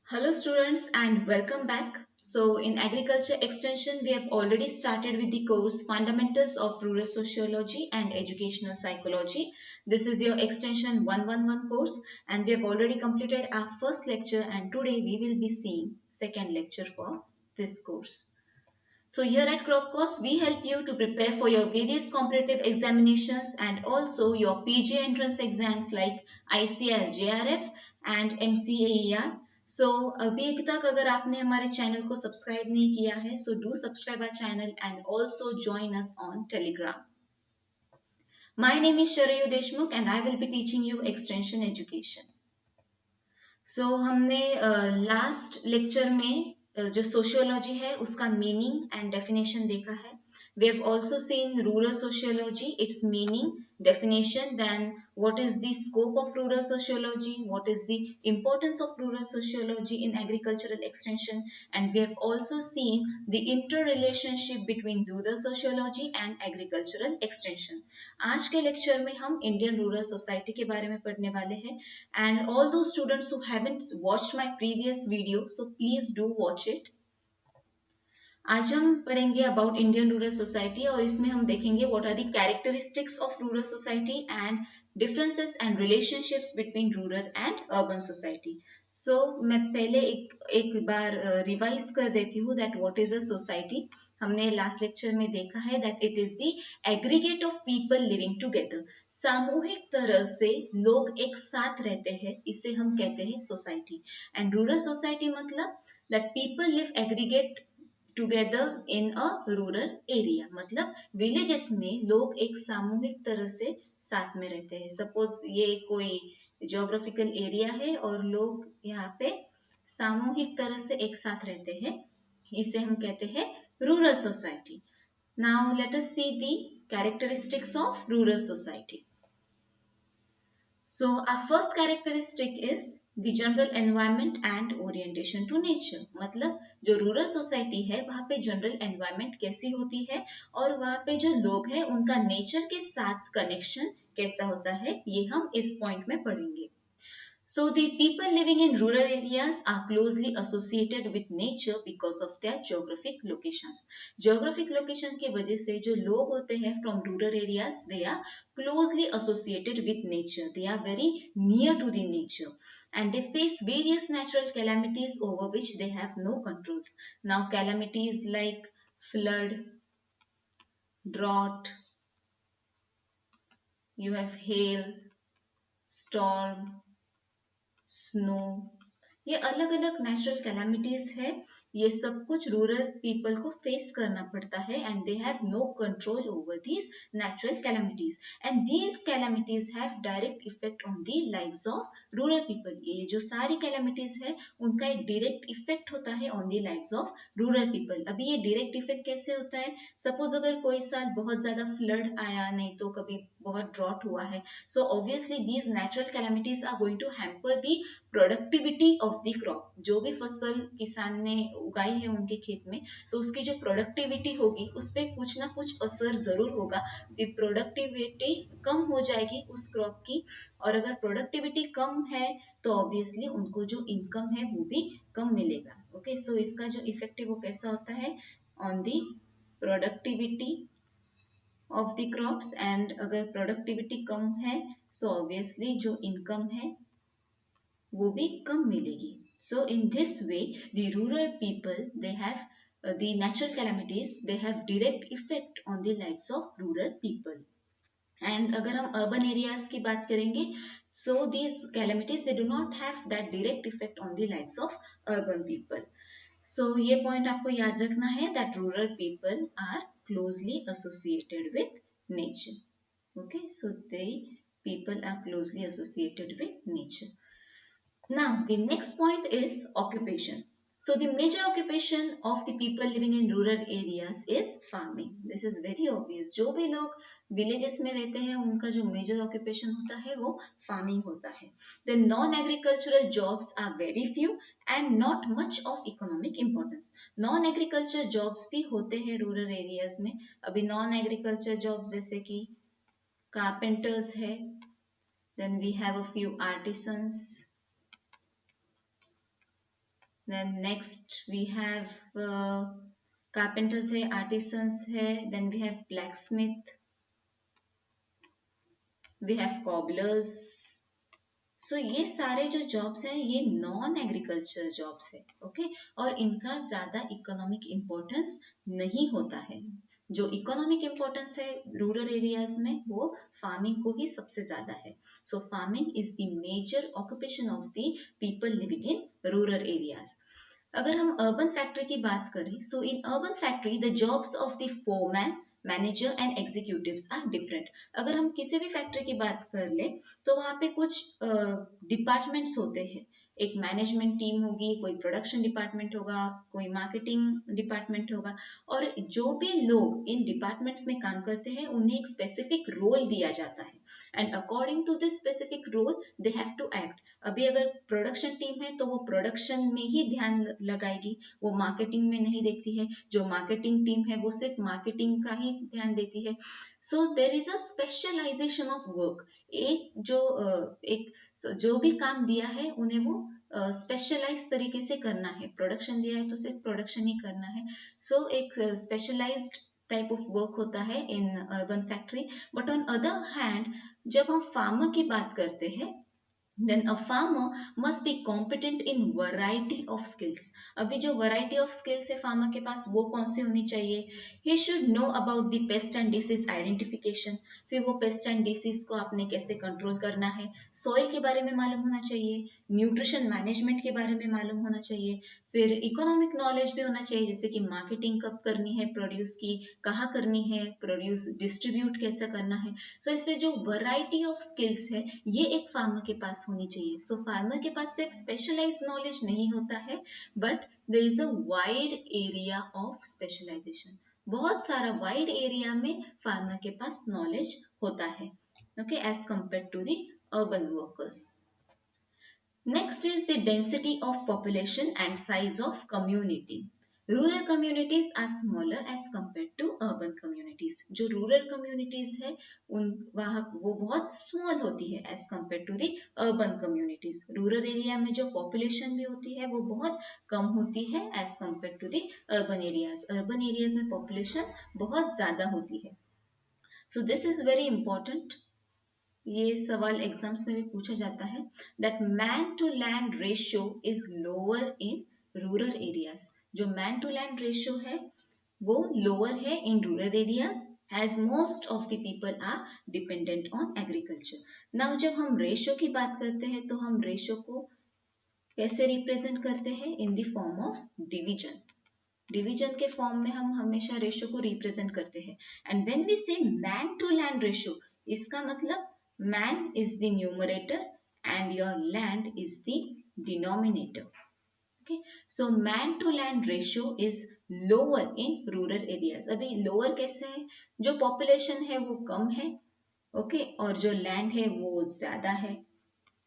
Hello students and welcome back. So in agriculture extension we have already started with the course fundamentals of rural sociology and educational psychology. This is your extension 111 course and we have already completed our first lecture and today we will be seeing second lecture for this course. So here at Cropcourse, we help you to prepare for your various competitive examinations and also your PG entrance exams like ICL JRF and MCAER. So अभी तक अगर आपने हमारे channel को subscribe नहीं किया है so do subscribe our channel and also join us on Telegram. My name is Sharayu Deshmukh and I will be teaching you extension education. हमने लास्ट लेक्चर में जो सोशियोलॉजी है उसका मीनिंग एंड डेफिनेशन देखा है. We have also seen rural sociology, its meaning, definition, then what is the scope of rural sociology, what is the importance of rural sociology in agricultural extension, and we have also seen the interrelationship between rural sociology and agricultural extension. आज के lecture में हम Indian rural society के बारे में पढ़ने वाले हैं and all those students who haven't watched my previous video so please do watch it. आज हम पढ़ेंगे अबाउट इंडियन रूरल सोसाइटी और इसमें हम देखेंगे what are the characteristics of rural society and differences and relationships between rural and urban society. So मैं पहले एक बार रिवाइज कर देती हूँ that what is a society. हमने लास्ट लेक्चर में देखा है that it is the aggregate of people living together. सामूहिक तरह से लोग एक साथ रहते हैं, इसे हम कहते हैं सोसाइटी. एंड रूरल सोसाइटी मतलब that people live aggregate together in a rural area. मतलब विलेजेस में लोग एक सामूहिक तरह से साथ में रहते हैं. सपोज ये कोई ज्योग्राफिकल एरिया है और लोग यहाँ पे सामूहिक तरह से एक साथ रहते हैं, इसे हम कहते हैं rural society. Now let us see the characteristics of rural society. So our first characteristic is the general environment and orientation to nature. मतलब जो रूरल सोसाइटी है वहाँ पे जनरल एनवायरनमेंट कैसी होती है और वहाँ पे जो लोग हैं उनका नेचर के साथ कनेक्शन कैसा होता है, ये हम इस पॉइंट में पढ़ेंगे. So the people living in rural areas are closely associated with nature because of their geographic locations. Geographic location की वजह से जो लोग होते हैं from rural areas, they are closely associated with nature. They are very near to the nature and they face various natural calamities over which they have no controls. Now calamities like flood, drought, you have hail, storm, snow, ये अलग अलग natural calamities है. ये सब कुछ rural people को face करना पड़ता है and they have no control over these natural calamities and these calamities have direct effect on the lives of rural people. ये जो सारी कैलामिटीज है उनका एक डायरेक्ट इफेक्ट होता है on the lives of rural people. अभी ये डायरेक्ट इफेक्ट कैसे होता है? सपोज अगर कोई साल बहुत ज्यादा फ्लड आया, नहीं तो कभी बहुत ड्रॉट हुआ है, so obviously these natural calamities are going to hamper the productivity of the crop. जो भी फसल किसान ने उगाई है उनके खेत में, सो उसकी जो प्रोडक्टिविटी होगी उस पर कुछ ना कुछ असर जरूर होगा. द प्रोडक्टिविटी कम हो जाएगी उस क्रॉप की और अगर प्रोडक्टिविटी कम है तो ऑब्वियसली उनको जो इनकम है वो भी कम मिलेगा. ओके, सो इसका जो इफेक्ट है वो कैसा होता है on the productivity of the crops. And अगर प्रोडक्टिविटी कम है सो ऑब्वियसली जो इनकम है वो भी कम मिलेगी. So in this way the rural people, they have the natural calamities, they have direct effect on the lives of rural people. And अगर हम urban areas की बात करेंगे, so these calamities they do not have that direct effect on the lives of urban people. So ये point आपको याद रखना है that rural people are closely associated with nature. Okay, so they people are closely associated with nature. Now, the next point is occupation. So, the major occupation of the people living in rural areas is farming. This is very obvious. जो भी लोग villages में रहते हैं उनका जो major occupation होता है वो farming होता है. The non-agricultural jobs are very few and not much of economic importance. Non-agriculture jobs भी होते हैं rural areas में. अभी non-agriculture jobs जैसे कि carpenters है, then we have a few artisans, then next we have carpenters है, आर्टिसंस है, then we have blacksmith, we have cobblers. So ये सारे जो जॉब्स हैं ये नॉन एग्रीकल्चर जॉब्स है, ओके। और इनका ज्यादा इकोनॉमिक इम्पोर्टेंस नहीं होता है। जो इकोनॉमिक इम्पोर्टेंस है रूरल एरियाज में वो फार्मिंग को ही सबसे ज्यादा है। So farming is the major occupation of the people living in rural areas. अगर हम अर्बन फैक्ट्री की बात करें, so in urban factory the jobs of the foreman, manager and executives are different. अगर हम किसी भी फैक्ट्री की बात कर ले तो वहाँ पे कुछ डिपार्टमेंट्स होते हैं। एक मैनेजमेंट टीम होगी, कोई प्रोडक्शन डिपार्टमेंट होगा, कोई मार्केटिंग डिपार्टमेंट होगा, और जो भी लोग इन डिपार्टमेंट्स में काम करते हैं उन्हें एक स्पेसिफिक रोल दिया जाता है and according to this specific role they have to act. अभी अगर प्रोडक्शन टीम है तो वो प्रोडक्शन में ही ध्यान लगाएगी, वो मार्केटिंग में नहीं देखती है। जो मार्केटिंग टीम है वो सिर्फ मार्केटिंग का ही ध्यान देती है। So there is a specialization of work. एक जो भी काम दिया है उन्हें वो स्पेशलाइज तरीके से करना है। प्रोडक्शन दिया है तो सिर्फ प्रोडक्शन ही करना है। सो एक स्पेशलाइज्ड टाइप ऑफ वर्क होता है इन urban factory. But on other hand जब हम फार्मर की बात करते हैं, then a farmer must be competent in variety of skills। अभी जो variety of skills है फार्मर के पास वो कौन सी होनी चाहिए? he should know about the pest and disease identification। फिर वो pest and disease को आपने कैसे कंट्रोल करना है, सॉइल के बारे में मालूम होना चाहिए, न्यूट्रिशन मैनेजमेंट के बारे में मालूम होना चाहिए, फिर इकोनॉमिक नॉलेज भी होना चाहिए, जैसे कि मार्केटिंग कब करनी है प्रोड्यूस की, कहाँ करनी है, प्रोड्यूस डिस्ट्रीब्यूट कैसे करना है। सो ऐसे जो वैरायटी ऑफ स्किल्स है ये एक फार्मर के पास होनी चाहिए। सो फार्मर के पास सिर्फ स्पेशलाइज नॉलेज नहीं होता है, but there is a wide area of specialization. बहुत सारा वाइड एरिया में फार्मर के पास नॉलेज होता है, okay, as compare to the urban workers. Next is the density of population and size of community. Rural communities are smaller as compared to urban communities. जो rural communities है उन वहाँ वो बहुत small होती है as compared to the urban communities. Rural area में जो population भी होती है वो बहुत कम होती है as compared to the urban areas. Urban areas में population बहुत ज़्यादा होती है. So this is very important. ये सवाल एग्जाम्स में भी पूछा जाता है that man to land ratio is lower in rural areas. जो मैन टू लैंड रेशियो है वो लोअर है in rural areas as most of the people are dependent on agriculture. Now जब हम रेशियो की बात करते हैं तो हम रेशियो को कैसे रिप्रेजेंट करते हैं? In the form of division. Division के फॉर्म में हम हमेशा रेशियो को रिप्रेजेंट करते हैं। एंड व्हेन वी से मैन टू लैंड रेशियो, इसका मतलब man is the numerator and your land is the denominator. Okay, so man to land ratio is lower in rural areas। अभी lower कैसे है? जो population है वो कम है, okay, और जो land है वो ज्यादा है,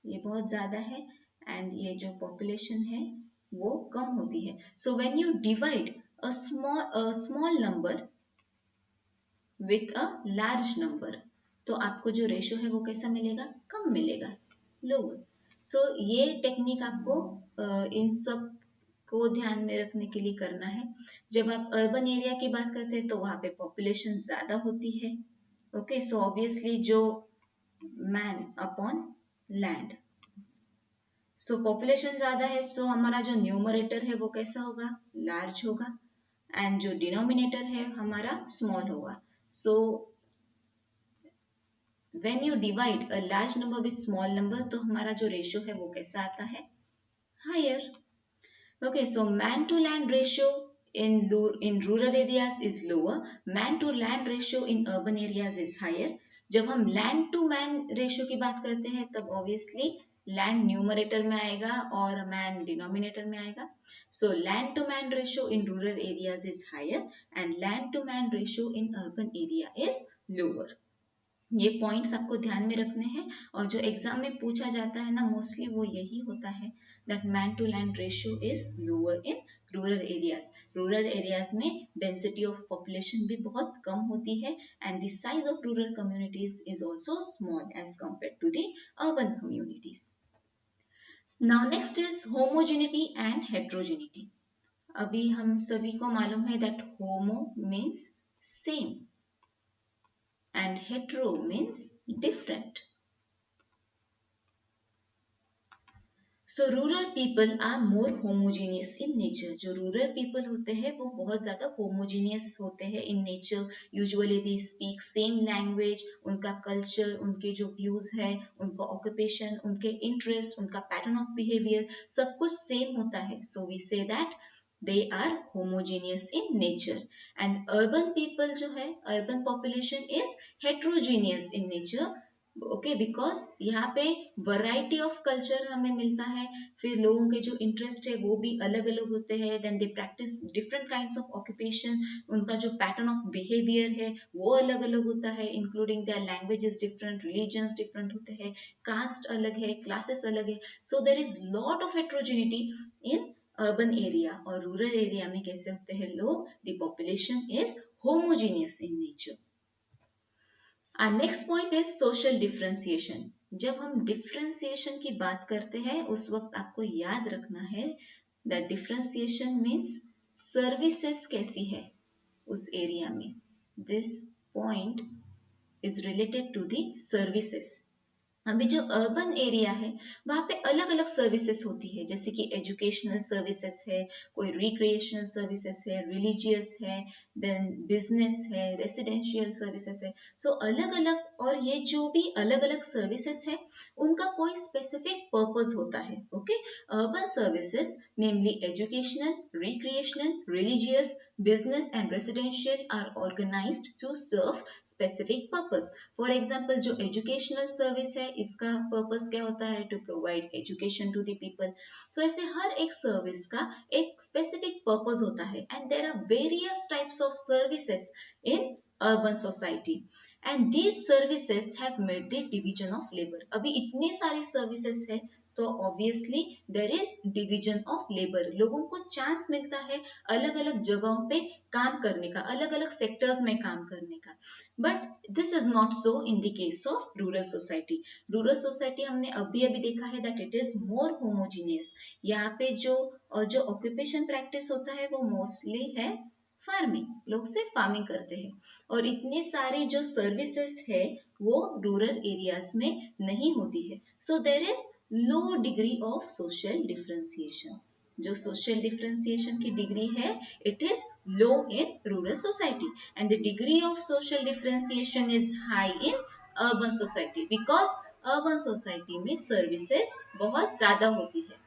ये बहुत ज्यादा है, and ये जो population है वो कम होती है। So when you divide a small number with a large number, तो आपको जो रेशो है वो कैसा मिलेगा? कम मिलेगा, लोअर। सो ये टेक्निक आपको इन सब को ध्यान में रखने के लिए करना है। जब आप अर्बन एरिया की बात करते हैं तो वहां पे पॉपुलेशन ज्यादा होती है, ओके। सो ऑब्वियसली जो मैन अपॉन लैंड, सो पॉपुलेशन ज्यादा है, सो हमारा जो न्यूमरेटर है वो कैसा होगा? लार्ज होगा, एंड जो डिनोमिनेटर है हमारा स्मॉल होगा। सो when you divide a large number with small number, तो हमारा जो रेशियो है वो कैसा आता है? Higher. Okay, so man to land ratio in rural areas is lower, man to land ratio in urban areas is higher। जब हम land to man ratio की बात करते हैं तब obviously land numerator में आएगा और man denominator में आएगा। So land to man ratio in rural areas is higher and land to man ratio in urban area is lower। ये पॉइंट्स आपको ध्यान में रखने हैं, और जो एग्जाम में पूछा जाता है ना मोस्टली वो यही होता है that man to land ratio is lower in rural areas. Rural areas में डेंसिटी ऑफ पॉपुलेशन भी बहुत कम होती है and the size of rural communities is also small as compare to the urban communities. Now next is homogeneity and heterogeneity. अभी हम सभी को मालूम है that homo means same and hetero means different. So rural people are more homogeneous in nature. जो rural people होते हैं वो बहुत ज्यादा होमोजीनियस होते हैं in nature. Usually they speak same language, उनका कल्चर, उनके जो व्यूज है, उनका ऑक्यूपेशन, उनके इंटरेस्ट, उनका पैटर्न ऑफ बिहेवियर सब कुछ सेम होता है। So we say that they are homogeneous in nature। and urban people जो है, urban population is heterogeneous in nature। Okay because यहाँ पे वैरायटी ऑफ कल्चर हमें मिलता है, फिर लोगों के जो इंटरेस्ट है वो भी अलग अलग होते हैं, then they practice different kinds of occupation, उनका जो पैटर्न ऑफ बिहेवियर है वो अलग अलग होता है, including their languages different, religions different होते हैं, कास्ट अलग है, क्लासेस अलग है। So there is lot of heterogeneity in urban area. और रूरल एरिया में कैसे होते हैं लोग, the population is homogeneous in nature. Our next point is social differentiation। जब हम differentiation की बात करते हैं उस वक्त आपको याद रखना है that differentiation means services कैसी है उस एरिया में। This point is related to the services। अभी जो अर्बन एरिया है वहाँ पे अलग अलग सर्विसेज होती है, जैसे कि एजुकेशनल सर्विसेज है, कोई रिक्रिएशनल सर्विसेज है, रिलीजियस है, देन बिजनेस है, रेसिडेंशियल सर्विसेज है। सो अलग अलग, और ये जो भी अलग अलग सर्विसेज है उनका कोई स्पेसिफिक पर्पस होता है। Okay, urban services namely educational, recreational, religious, business and residential are organized to serve specific purpose. For example जो एजुकेशनल सर्विस है इसका पर्पस क्या होता है, to provide education to the people. So ऐसे हर एक सर्विस का एक स्पेसिफिक पर्पस होता है and there are various types of services in urban society and these services have made the division of labour. अभी इतनी सारी सर्विसेज है तो obviously there is division of labour. लोगों को चांस मिलता है अलग अलग जगहों पे काम करने का, अलग अलग सेक्टर्स में काम करने का। But this is not so in the case of rural society. Rural society हमने अभी अभी देखा है that it is more homogeneous. यहाँ पे जो ऑक्यूपेशन प्रैक्टिस होता है वो मोस्टली है फार्मिंग, लोग से फार्मिंग करते हैं, और इतनी सारी जो सर्विसेज है वो रूरल एरियाज में नहीं होती है। So there is low degree of social differentiation. जो सोशल डिफरेंशिएशन की डिग्री है it is low in rural society and the degree of social differentiation is high in urban society because urban society में services बहुत ज्यादा होती है।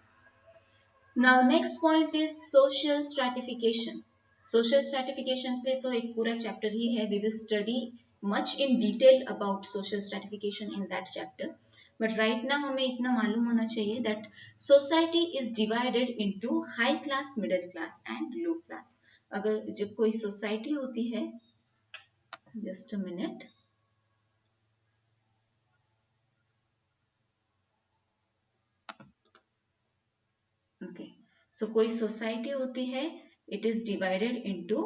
Now next point is social stratification. Social stratification पे तो एक पूरा चैप्टर ही है, we will study much in detail about social stratification in that chapter. But right now हमें इतना मालूम होना चाहिए that society is divided into high class, middle class and low class. अगर जब कोई सोसाइटी होती है, just a minute, okay, so कोई सोसाइटी होती है, it is divided into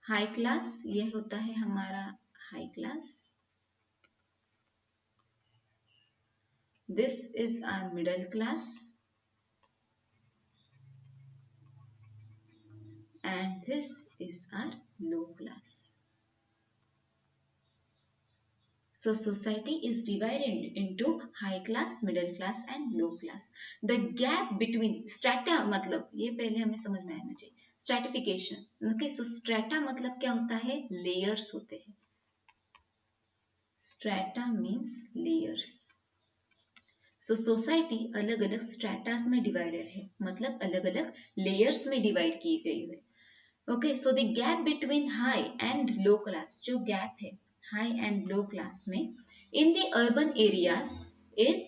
high class, ये होता है हमारा high class, this is our middle class and this is our low class. So society is divided into high class, middle class and low class. The gap between strata मतलब ये पहले हमें समझ में आना चाहिए, stratification। Okay, so strata मतलब क्या होता है, layers होते हैं। Strata means layers। So society अलग अलग stratas में divided है, मतलब अलग अलग layers में divide की गई है। Okay, so the gap between high and low class, जो gap है high and low class में in the urban areas is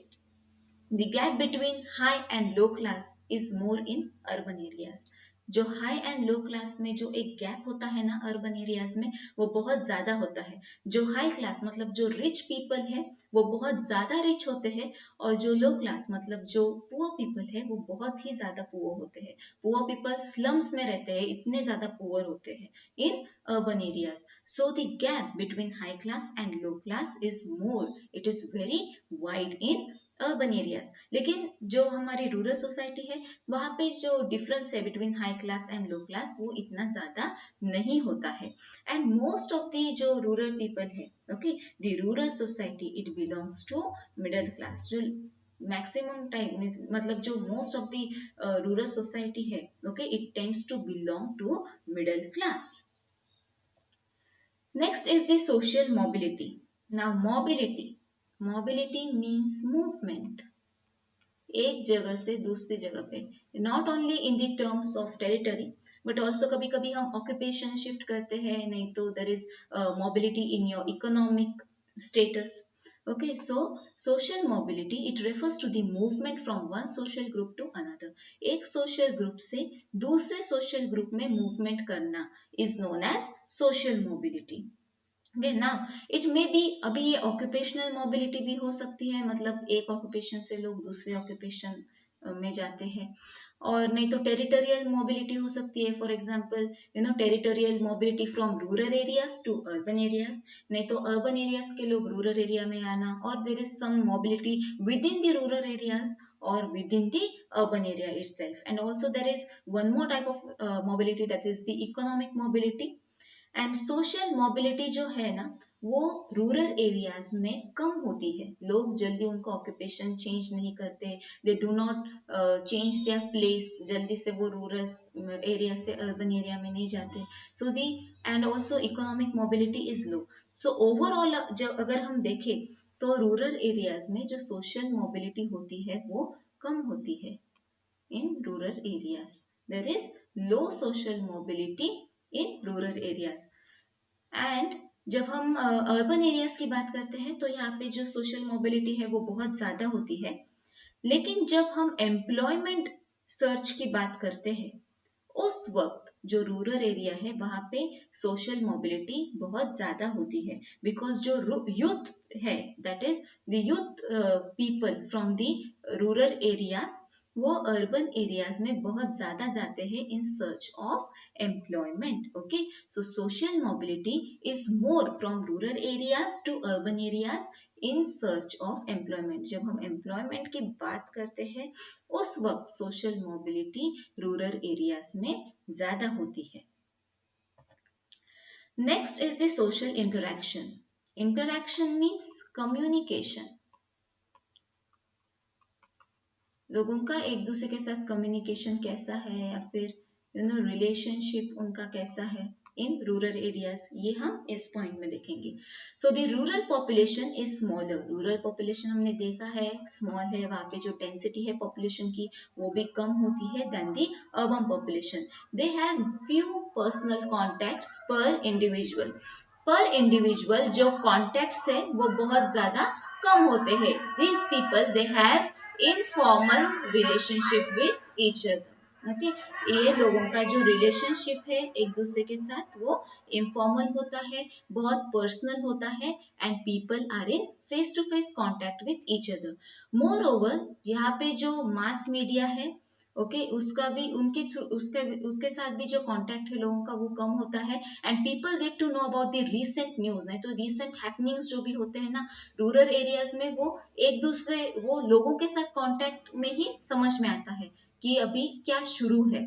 the gap between high and low class is more in urban areas। जो high and low class में जो एक gap होता है ना अर्बन एरियाज में, वो बहुत ज्यादा होता है। जो हाई क्लास मतलब जो रिच पीपल है वो बहुत ज्यादा रिच होते हैं, और जो लो क्लास मतलब जो पुअर पीपल है वो बहुत ही ज्यादा पुअर होते हैं। पुअर पीपल स्लम्स में रहते हैं, इतने ज्यादा पुअर होते हैं इन urban areas। So the gap between high class and low class is more, it is very wide in urban areas. लेकिन जो हमारी रूरल सोसाइटी है वहाँ पे जो डिफरेंस है between high class and low class वो इतना ज्यादा नहीं होता है। एंड मोस्ट ऑफ दी जो रूरल पीपल है, okay, the rural society it belongs to middle class. जो मैक्सिमम टाइम मतलब जो most of the rural society है, okay, it tends to belong to middle class. Next is the social mobility. Now mobility means movement. एक जगह से दूसरी जगह पे, not only in the terms of territory but also कभी कभी हम ऑक्यूपेशन शिफ्ट करते हैं, नहीं तो there is mobility in your economic status. Okay, so social mobility it refers to the movement from one social group to another. एक social group से दूसरे social group में movement करना is known as social mobility. ना it may be, अभी ये occupational mobility भी हो सकती है, मतलब एक ऑक्यूपेशन से लोग दूसरे ऑक्यूपेशन में जाते हैं, और नहीं तो टेरिटोरियल मोबिलिटी हो सकती है। For example territorial mobility from rural areas to urban areas, नहीं तो अर्बन एरियाज के लोग रूरल एरिया में आना, और there is some mobility within the rural areas और within the urban area itself. And also there is one more type of mobility, that is the economic mobility. And social mobility जो है ना वो rural areas में कम होती है। लोग जल्दी उनको ऑक्यूपेशन चेंज नहीं करते, they do not change their place, जल्दी से वो रूरल एरिया से अर्बन एरिया में नहीं जाते। So the and also economic mobility is low. So overall जब अगर हम देखें तो रूरल एरियाज में जो सोशल मोबिलिटी होती है वो कम होती है। in rural areas there is low social mobility in rural areas। and जब हम अर्बन एरियाज की बात करते हैं तो यहाँ पे जो सोशल मोबिलिटी है वो बहुत ज्यादा होती है। लेकिन जब हम एम्प्लॉयमेंट सर्च की बात करते हैं उस वक्त जो रूरल एरिया है वहां पे सोशल मोबिलिटी बहुत ज्यादा होती है, बिकॉज जो यूथ है, that is the youth people from the rural areas वो अर्बन एरियाज में बहुत ज्यादा जाते हैं in search of employment. Okay, so social mobility is more from rural areas to urban areas in search of employment. जब हम employment की बात करते हैं उस वक्त सोशल मोबिलिटी रूरल एरियाज में ज्यादा होती है। Next is the social interaction. Interaction means communication. लोगों का एक दूसरे के साथ कम्युनिकेशन कैसा है, या फिर रिलेशनशिप उनका कैसा है इन रूरल एरियाज, ये हम इस पॉइंट में देखेंगे। So the rural population is smaller. Rural population हमने देखा है स्मॉल है, वहां पे जो डेंसिटी है पॉपुलेशन की वो भी कम होती है then the urban population. They have few personal contacts per individual. Per individual जो कॉन्टैक्ट्स है वो बहुत ज्यादा कम होते हैं। These people they have informal relationship with each other. Okay, ये लोगों का जो रिलेशनशिप है एक दूसरे के साथ वो इनफॉर्मल होता है, बहुत पर्सनल होता है, and people are in face to face contact with each other. Moreover यहाँ पे जो मास मीडिया है, ओके, उसका भी उसके साथ भी जो कांटेक्ट है लोगों का वो कम होता है, and people get to know about the recent news, नहीं तो रीसेंट हैपनिंग्स जो भी होते हैं ना रूरल एरियाज में, वो एक दूसरे वो लोगों के साथ कांटेक्ट में ही समझ में आता है कि अभी क्या शुरू है।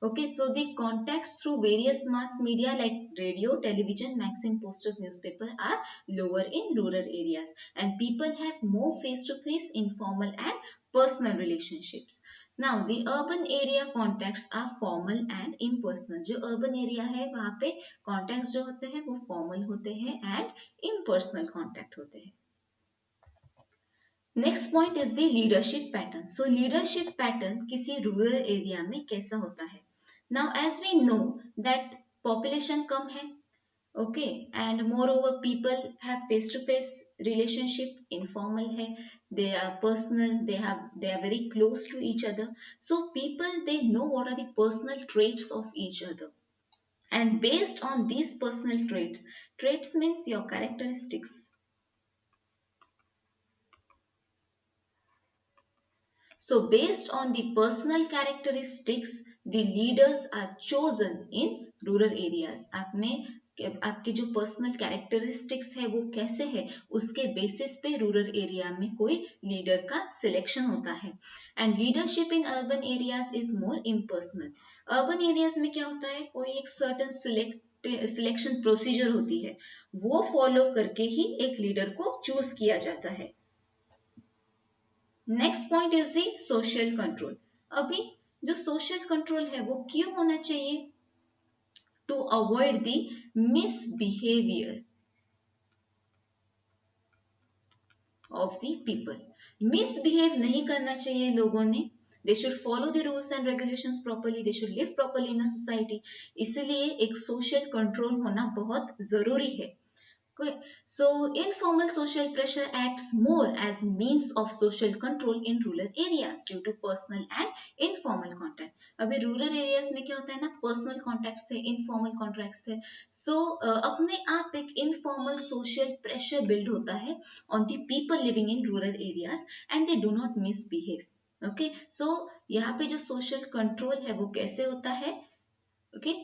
Okay, so the contacts through various mass media like radio, television, magazine, posters, newspaper are lower in rural areas, and people have more face-to-face, informal and personal relationships. Now, the urban area contacts are formal and impersonal. जो urban area है वहाँ पे contacts जो होते हैं वो formal होते हैं and impersonal contact होते हैं। Next point is the leadership pattern. So leadership pattern किसी रूरल एरिया में कैसा होता है। Now as we know that population कम है, okay, and moreover people have face to face relationship, informal है, they are personal, they are very close to each other. So people they know what are the personal traits of each other, and based on these personal traits means your characteristics. So based on the personal characteristics, the leaders are chosen in rural areas. आपने आपके जो personal characteristics है वो कैसे है, उसके basis पे rural area में कोई लीडर का सिलेक्शन होता है। And leadership in urban areas is more impersonal. Urban areas में क्या होता है, कोई एक सर्टन सिलेक्शन प्रोसीजर होती है, वो फॉलो करके ही एक लीडर को चूज किया जाता है। Next point is the social control. अभी जो सोशल कंट्रोल है वो क्यों होना चाहिए? To avoid the misbehaviour of the people. Misbehave नहीं करना चाहिए लोगों ने। They should follow the rules and regulations properly, they should live properly in a society. इसलिए एक सोशल कंट्रोल होना बहुत जरूरी है। So informal social pressure acts more as means of social control in rural areas due to personal and informal contact. अभी rural areas में क्या होता है ना, पर्सनल कॉन्टैक्ट से, इनफॉर्मल कॉन्टैक्ट से, सो अपने आप एक इनफॉर्मल सोशल प्रेशर बिल्ड होता है on the people living in rural areas and they do not misbehave. Okay, so यहाँ पे जो सोशल कंट्रोल है वो कैसे होता है? ओके,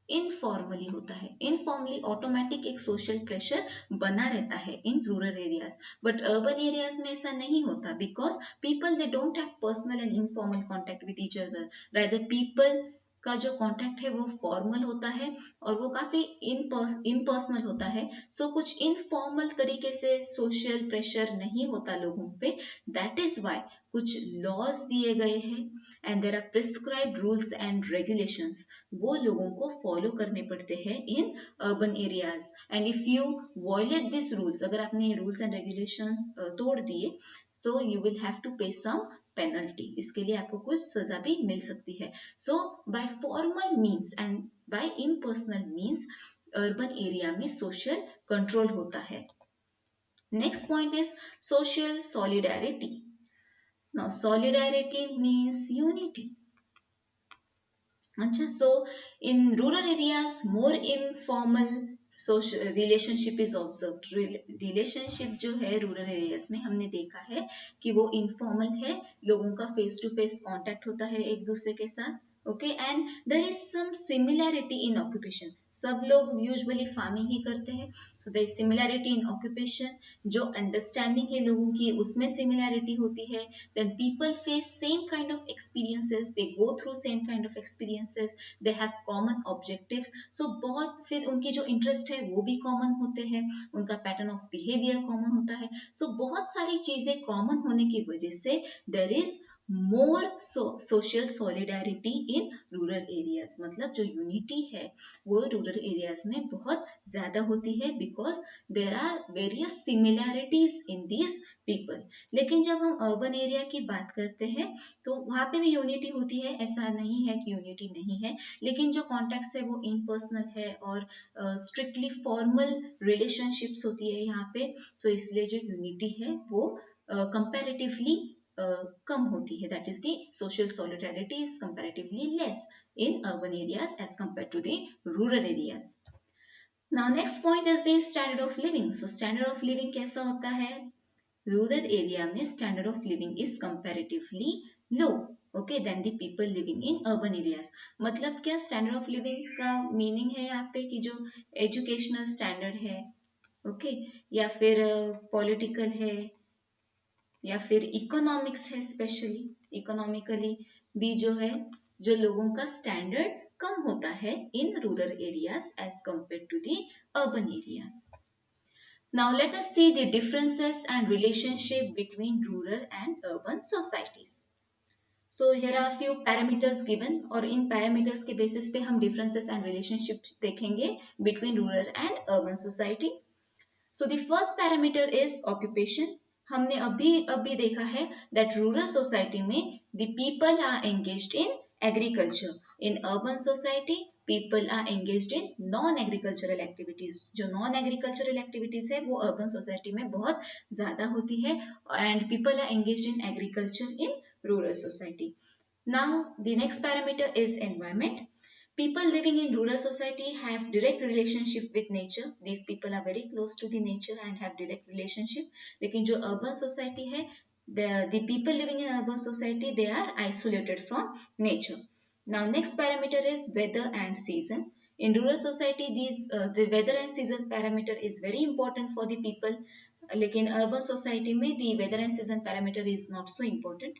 इनफॉर्मली होता है। इनफॉर्मली ऑटोमेटिक एक सोशल प्रेशर बना रहता है in rural areas, but urban areas में ऐसा नहीं होता because people they don't have personal and informal contact with each other. Rather people का जो कांटेक्ट है वो फॉर्मल होता है और वो काफी इम्पर्सनल होता है। सो कुछ इनफॉर्मल तरीके से सोशल प्रेशर नहीं होता लोगों पे। दैट इज वाई कुछ लॉज दिए गए हैं and there are prescribed rules and regulations, वो लोगों को फॉलो करने पड़ते हैं in urban areas. And if you violate this rules, अगर आपने रूल्स एंड रेगुलेशंस तोड़ दिए तो यू विल हैव टू पे सम पेनल्टी, इसके लिए आपको कुछ सजा भी मिल सकती है। So by formal means and by impersonal means urban area में सोशल कंट्रोल होता है। Next point is social solidarity. Now solidarity means unity. अच्छा, so in rural areas more informal social relationship is observed. Relationship जो है rural areas में हमने देखा है कि वो इनफॉर्मल है, लोगों का फेस टू फेस कांटेक्ट होता है एक दूसरे के साथ। Okay, and there is some similarity in occupation, सब लोग यूजुअली फार्मिंग ही करते हैं, so there is similarity in occupation. जो अंडरस्टैंडिंग है लोगों की उसमें सिमिलैरिटी होती है। Then people face same kind of experiences, they go through same kind of experiences, they have common objectives. So बहुत फिर उनकी जो इंटरेस्ट है वो भी कॉमन होते हैं, उनका पैटर्न ऑफ बिहेवियर कॉमन होता है। सो बहुत सारी चीजें कॉमन होने की वजह से there is more social solidarity in rural areas. मतलब जो यूनिटी है वो रूरल एरियाज में बहुत ज्यादा होती है because there are various similarities in these people. लेकिन जब हम अर्बन एरिया की बात करते हैं तो वहां पे भी यूनिटी होती है, ऐसा नहीं है कि यूनिटी नहीं है, लेकिन जो कॉन्टेक्ट है वो इम्पर्सनल है और स्ट्रिक्टली फॉर्मल रिलेशनशिप्स होती है यहाँ पे। सो इसलिए जो यूनिटी है वो कंपैरेटिवली कम होती है। That is the social solidarity is comparatively less in urban areas as compare to the rural areas. Now next point is the standard of living. So standard of living कैसा होता है? Rural area में standard of living is comparatively low, okay, then the people living in urban areas. मतलब क्या? Standard of living का meaning है यहाँ पे कि जो एजुकेशनल स्टैंडर्ड है, ओके, या फिर पॉलिटिकल है, या फिर इकोनॉमिक्स है। स्पेशली इकोनॉमिकली भी जो है, जो लोगों का स्टैंडर्ड कम होता है in rural areas as compare to the urban areas. Now let us see the differences and relationship between rural and urban societies. So here are few parameters given और इन parameters के basis पे हम differences and relationships देखेंगे between rural and urban society. So the first parameter is occupation. हमने अभी देखा है that rural society में the people are engaged in agriculture. In urban society people are engaged in non-agricultural activities. जो non-agricultural activities है वो urban society में बहुत ज़्यादा होती है and people are engaged in agriculture in rural society. Now the next parameter is environment. People living in rural society have direct relationship with nature. These people are very close to the nature and have direct relationship. लेकिन जो urban society है, the people living in urban society, they are isolated from nature. Now next parameter is weather and season. In rural society, the weather and season parameter is very important for the people. लेकिन urban society में the weather and season parameter is not so important.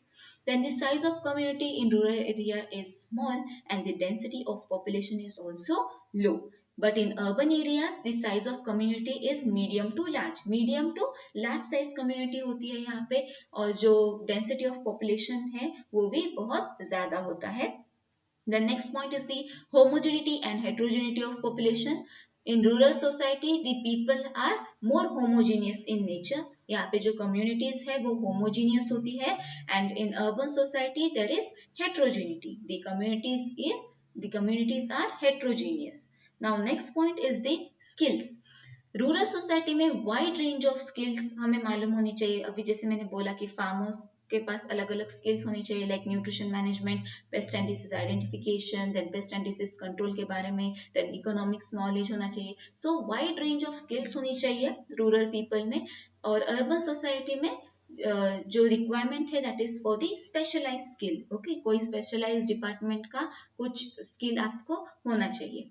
Then the size of community in rural area is small and the density of population is also low. But in urban areas, the size of community is medium to large. Medium to large size community होती है यहाँ पे, और जो density of population है वो भी बहुत ज़्यादा होता है. The next point is the homogeneity and heterogeneity of population. In rural society, the people are more homogeneous in nature. यहाँ पे जो communities है वो homogeneous होती है, and in urban society there is heterogeneity. The communities are heterogeneous. Now next point is the skills. Rural society में wide range of skills हमें मालूम होनी चाहिए. अभी जैसे मैंने बोला कि फार्मर्स के पास अलग अलग स्किल्स होनी चाहिए, like nutrition management, pest and disease identification, then pest and disease control के बारे में, देन इकोनॉमिक्स नॉलेज होना चाहिए. So wide range of skills होनी चाहिए रूरल पीपल में. और अर्बन सोसाइटी में जो रिक्वायरमेंट है that is for the specialise skill. Okay, कोई स्पेशलाइज डिपार्टमेंट का कुछ स्किल आपको होना चाहिए.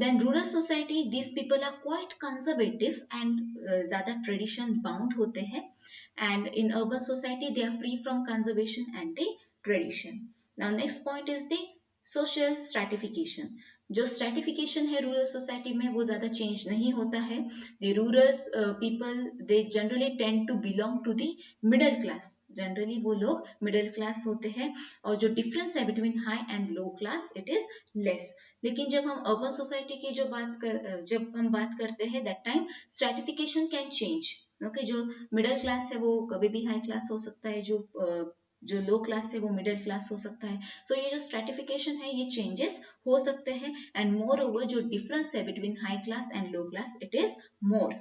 Then rural society, these people are quite conservative and ज़्यादा traditions bound होते हैं. And in urban society, they are free from conservation and the tradition. Now next point is the social stratification. जो stratification है rural society में वो ज़्यादा change नहीं होता है. The rural people, they generally tend to belong to the middle class. Generally वो लोग middle class होते हैं, और जो difference है between high and low class, it is less. लेकिन जब हम अर्बन सोसाइटी की जब हम बात करते हैं, that time stratification can change. Okay, जो मिडिल क्लास है वो कभी भी हाई क्लास हो सकता है, जो लो क्लास है वो मिडिल क्लास हो सकता है. सो ये जो स्ट्रेटिफिकेशन है ये चेंजेस हो सकते हैं. एंड मोर ओवर जो डिफरेंस है between high class and low class, it is more.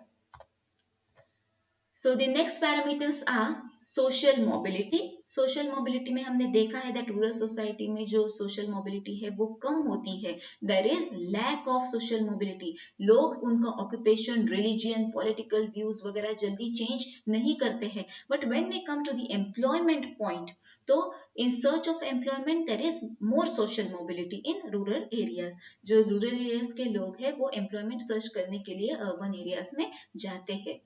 So the next parameters are social mobility. Social mobility में हमने देखा है दैट रूरल सोसाइटी में जो सोशल मोबिलिटी है वो कम होती है. There is lack of social mobility. लोग उनका ऑक्यूपेशन, रिलीजियन, पॉलिटिकल व्यूज वगैरह जल्दी चेंज नहीं करते हैं. But when we come to the employment point, तो in search of employment there is more social mobility in rural areas. जो rural areas के लोग हैं वो एम्प्लॉयमेंट सर्च करने के लिए अर्बन एरियाज में जाते हैं.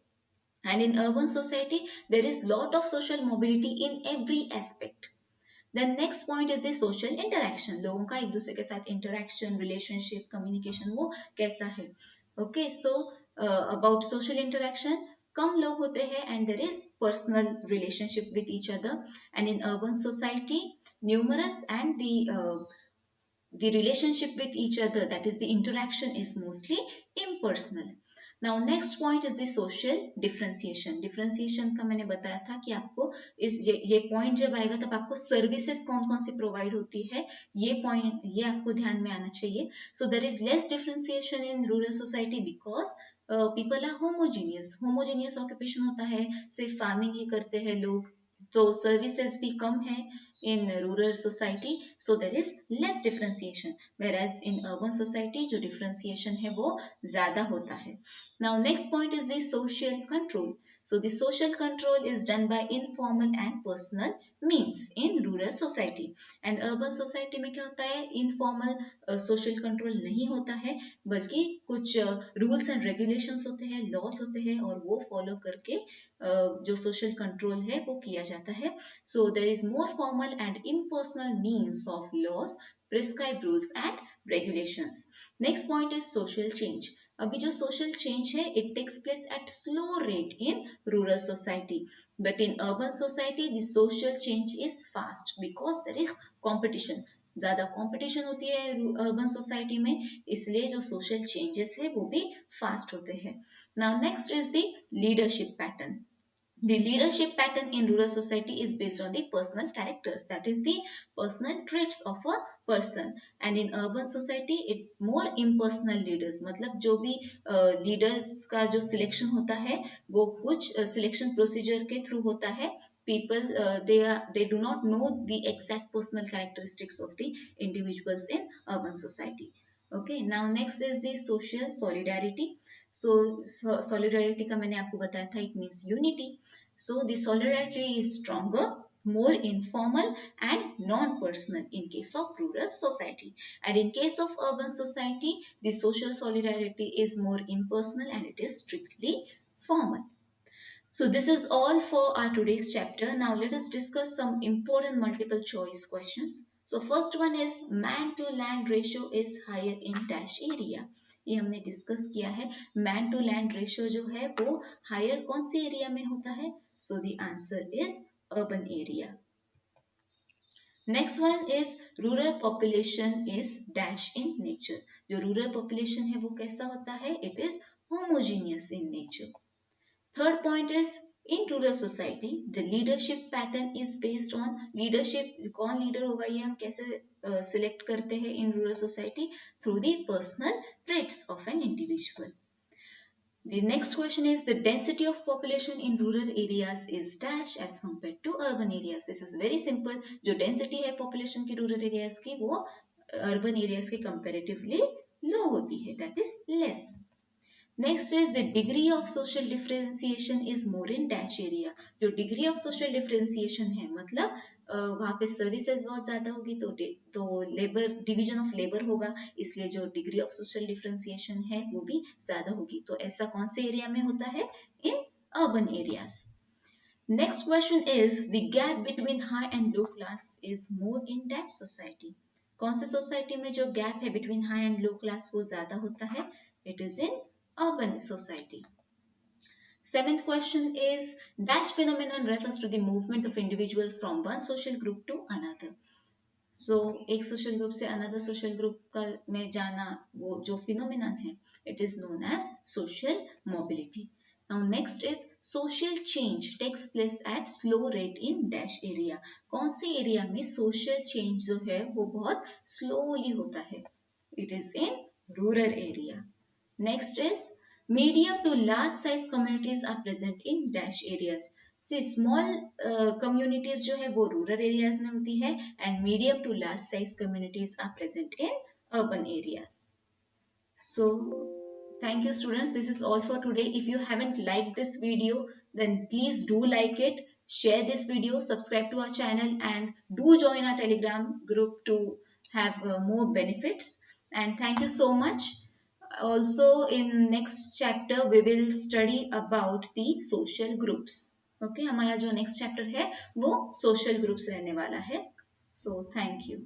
And in urban society, there is lot of social mobility in every aspect. Then next point is the social interaction. लोगों का एक दूसरे के साथ interaction, relationship, communication वो कैसा है. Okay, so about social interaction, कम लोग होते हैं and there is personal relationship with each other. And in urban society, numerous and the relationship with each other, that is the interaction, is mostly impersonal. Now next point is the social differentiation. Differentiation का मैंने बताया था कि आपको ये point जब आएगा तब आपको services कौन कौन सी provide होती है, ये आपको ध्यान में आना चाहिए. So there is less differentiation in rural society because people are homogeneous. Homogeneous occupation होता है, सिर्फ farming ही करते हैं लोग, तो services भी कम है in rural society, so there is less differentiation, whereas in urban society जो differentiation है वो ज़्यादा होता है. Now next point is the social control. So the social control is done by informal and personal means in rural society. And urban society में क्या होता है, informal social control नहीं होता है, बल्कि कुछ rules and regulations होते हैं, laws होते हैं, और वो follow करके जो social control है वो किया जाता है. So there is more formal and impersonal means of laws, prescribed rules and regulations. Next point is social change. अभी जो social change है it takes place at slow rate in rural society, but in urban society the social change is fast because there is competition. ज़्यादा competition होती है urban society में, इसलिए जो social changes है वो भी fast होते हैं. Now next is the leadership pattern. The leadership pattern in rural society is based on the personal characters, that is the personal traits of a person. And in urban society it more impersonal leaders, मतलब जो भी leaders का जो selection होता है वो कुछ selection procedure के through होता है. People they do not know the exact personal characteristics of the individuals in urban society. Okay, now next is the social solidarity. So solidarity का मैंने आपको बताया था, it means unity. So the solidarity is stronger, more informal and non-personal in case of rural society, and in case of urban society the social solidarity is more impersonal and it is strictly formal. So this is all for our today's chapter. Now let us discuss some important multiple choice questions. So first one is man to land ratio is higher in dash area. ये हमने discuss किया है. Man to land ratio जो है वो higher कौन से area में होता है? So the answer is urban area. Next one is rural population is dash in nature. जो रूरल पॉपुलेशन है वो कैसा होता है? It is homogeneous in nature. Third point is in rural society the leadership pattern is based on leadership. कौन leader होगा ये हम कैसे सिलेक्ट करते हैं in rural society? Through the personal traits of an individual. The next question is the density of population in rural areas is dash as compared to urban areas. This is very simple. जो density है population की rural areas की वो urban areas के comparatively low होती है, that is less. Next is the degree of social differentiation is more in dash area. जो degree of social differentiation है मतलब वहाँ पे सर्विसेज बहुत ज्यादा होगी तो लेबर डिवीजन ऑफ लेबर होगा, इसलिए जो डिग्री ऑफ सोशल डिफरेंशिएशन है वो भी ज्यादा होगी. तो ऐसा कौन से एरिया में होता है? इन urban areas. Next question is the gap between high and low class is more in dash society. कौन से सोसाइटी में जो गैप है between high and low class वो ज्यादा होता है? It is in urban society. Seventh question is dash phenomenon refers to the movement of individuals from one social group to another. So एक social group से another social group का में जाना वो जो phenomenon है it is known as social mobility. Now next is social change takes place at slow rate in dash area. कौन से एरिया में social change जो है वो बहुत slowly होता है? It is in rural area. Next is medium to large size communities are present in dash areas. See small communities जो है वो rural areas में होती है and medium to large size communities are present in urban areas. So thank you students. This is all for today. If you haven't liked this video then please do like it, share this video, subscribe to our channel and do join our Telegram group to have more benefits. And thank you so much. Also in next chapter we will study about the social groups. Okay, हमारा जो next chapter है वो social groups रहने वाला है. So thank you.